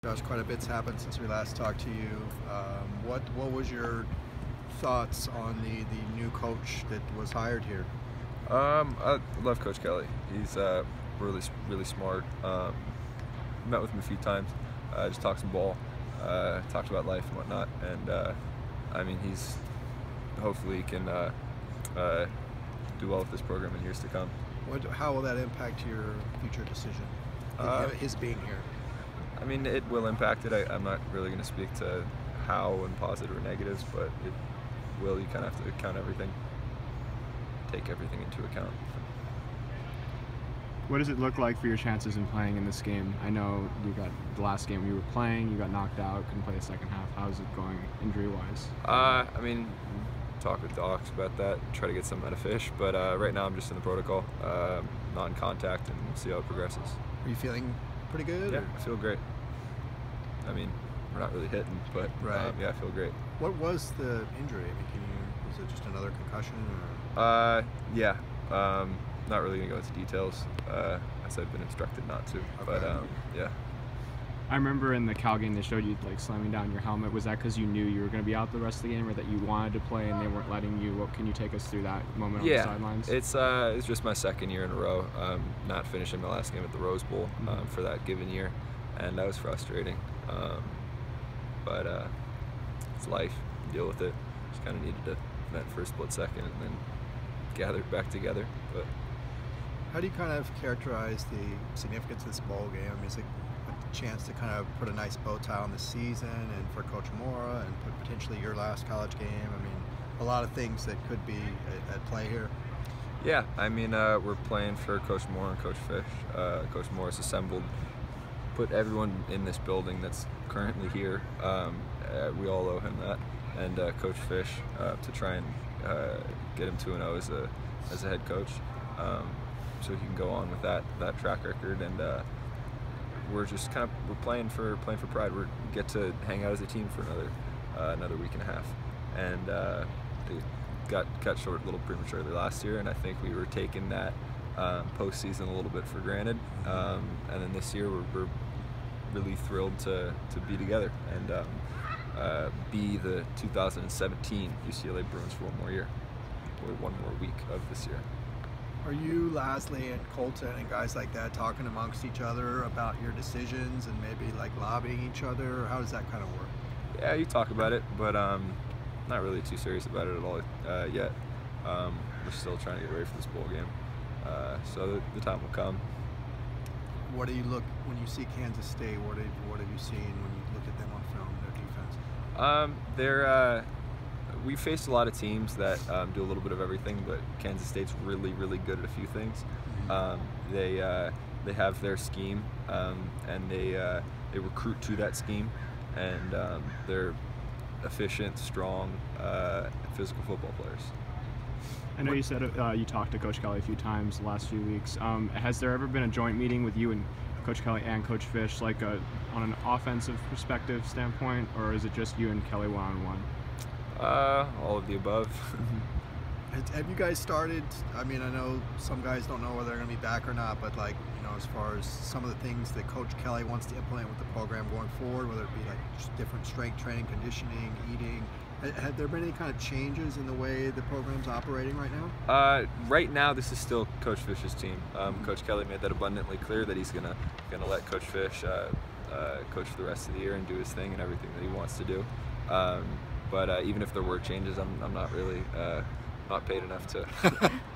Josh, quite a bit's happened since we last talked to you. What was your thoughts on the new coach that was hired here? I love Coach Kelly. He's really smart. Met with him a few times. Just talked some ball, talked about life and whatnot. And I mean, he's hopefully can do well with this program in years to come. How will that impact your future decision? His being here. I mean, it will impact it. I'm not really going to speak to how and positive or negatives, but it will. You kind of have to count everything, take everything into account. What does it look like for your chances in playing in this game? I know you got the last game you were playing, you got knocked out, couldn't play the second half. How's it going injury-wise? I mean, talk with docs about that, try to get some out of fish, but right now I'm just in the protocol, non-contact, and we'll see how it progresses. Are you feeling pretty good? Yeah, I feel great. I mean, we're not really hitting, but right. Yeah, I feel great. What was the injury? I mean, was it just another concussion? Or? Yeah. Not really gonna go into details, as I've been instructed not to. Okay. But yeah. I remember in the Cal game they showed you like slamming down your helmet. Was that because you knew you were going to be out the rest of the game, or that you wanted to play and they weren't letting you? What can you take us through that moment on the sidelines? It's just my second year in a row, not finishing my last game at the Rose Bowl for that given year, and that was frustrating. But it's life. Deal with it. Just kind of needed to vent for a split second and then gather back together. But how do you kind of characterize the significance of this bowl game? I mean, is it a chance to kind of put a nice bow tie on the season and for Coach Mora and put potentially your last college game? I mean, a lot of things that could be at play here. Yeah, I mean, we're playing for Coach Mora and Coach Fish. Coach Mora's assembled, put everyone in this building that's currently here. We all owe him that. And Coach Fish to try and get him 2-0 as a head coach. So he can go on with that track record, and we're just we're playing for pride. We get to hang out as a team for another week and a half, and it got cut short a little prematurely last year, and I think we were taking that postseason a little bit for granted, and then this year we're really thrilled to be together and be the 2017 UCLA Bruins for one more year, or one more week of this year. Are you, Lasley and Colton and guys like that talking amongst each other about your decisions and maybe like lobbying each other, or how does that kind of work? Yeah, you talk about it, but not really too serious about it at all yet. We're still trying to get ready for this bowl game, so the time will come. What do you look when you see Kansas State? What have you seen when you look at them on film, their defense? We faced a lot of teams that do a little bit of everything, but Kansas State's really good at a few things. They have their scheme, and they recruit to that scheme, and they're efficient, strong, physical football players. I know you said you talked to Coach Kelly a few times the last few weeks. Has there ever been a joint meeting with you and Coach Kelly and Coach Fish, like on an offensive perspective standpoint, or is it just you and Kelly one-on-one? All of the above. Have you guys started? I mean, I know some guys don't know whether they're going to be back or not, but like, you know, as far as some of the things that Coach Kelly wants to implement with the program going forward, whether it be like just different strength training, conditioning, eating, have there been any kind of changes in the way the program's operating right now? Right now, this is still Coach Fish's team. Coach Kelly made that abundantly clear that he's gonna let Coach Fish coach for the rest of the year and do his thing and everything that he wants to do. But even if there were changes, I'm not really not paid enough to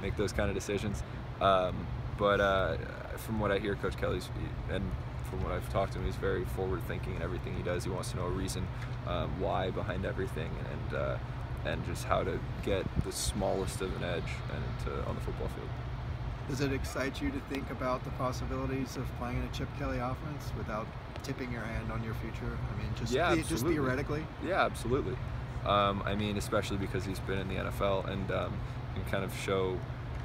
make those kind of decisions. But from what I hear, Coach Kelly's, and from what I've talked to him, he's very forward-thinking in everything he does. He wants to know a reason why behind everything, and just how to get the smallest of an edge on the football field. Does it excite you to think about the possibilities of playing in a Chip Kelly offense without tipping your hand on your future? I mean, just theoretically? Yeah, absolutely. I mean, especially because he's been in the NFL and can kind of show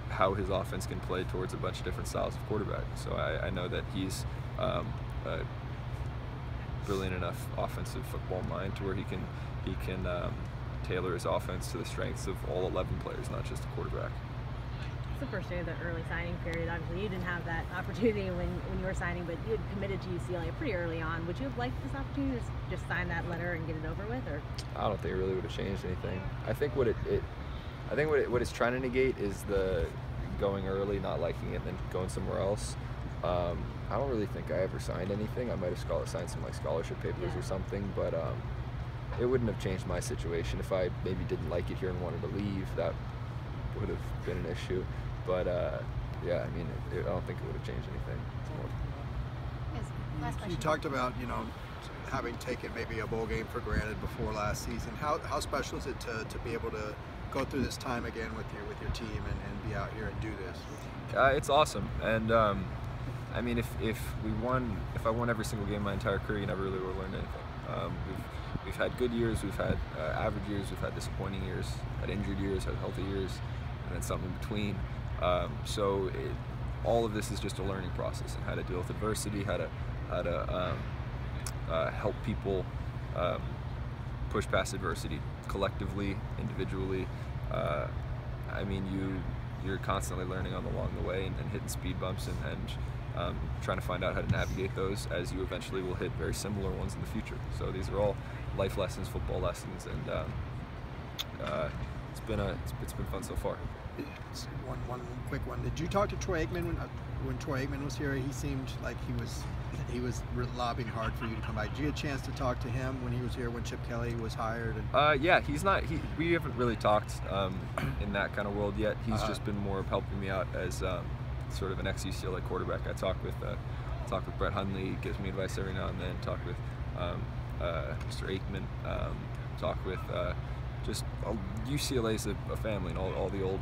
how his offense can play towards a bunch of different styles of quarterback. So I know that he's a brilliant enough offensive football mind to where he can tailor his offense to the strengths of all 11 players, not just a quarterback. It's the first day of the early signing period. Obviously, you didn't have that opportunity when you were signing, but you had committed to UCLA pretty early on. Would you have liked this opportunity to just sign that letter and get it over with, or? I don't think it really would have changed anything. I think what it's trying to negate is the going early, not liking it, and then going somewhere else. I don't really think I ever signed anything. I might have signed some like scholarship papers or something, but it wouldn't have changed my situation. If I maybe didn't like it here and wanted to leave, that would have been an issue. But yeah, I mean, I don't think it would have changed anything. Last question. You talked about, you know, having taken maybe a bowl game for granted before last season. How special is it to be able to go through this time again with your team and be out here and do this? It's awesome, and I mean, if I won every single game my entire career, you never really would have learned anything. We've had good years, we've had average years, we've had disappointing years, had injured years, had healthy years, and then something in between. So all of this is just a learning process, and how to deal with adversity, how to help people push past adversity collectively, individually. I mean, you're constantly learning along the way and hitting speed bumps and trying to find out how to navigate those, as you eventually will hit very similar ones in the future. So these are all life lessons, football lessons, and it's been fun so far. One quick one. Did you talk to Troy Aikman when Troy Aikman was here? He seemed like he was lobbying hard for you to come back. Did you get a chance to talk to him when he was here, when Chip Kelly was hired? Yeah, we haven't really talked in that kind of world yet. He's just been more of helping me out as sort of an ex-UCLA quarterback. I talk with Brett Hundley. He gives me advice every now and then. Talk with Mr. Aikman. Talk with just UCLA is a family, and all the old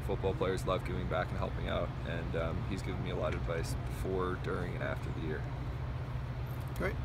football players love giving back and helping out, and he's given me a lot of advice before, during, and after the year. Great.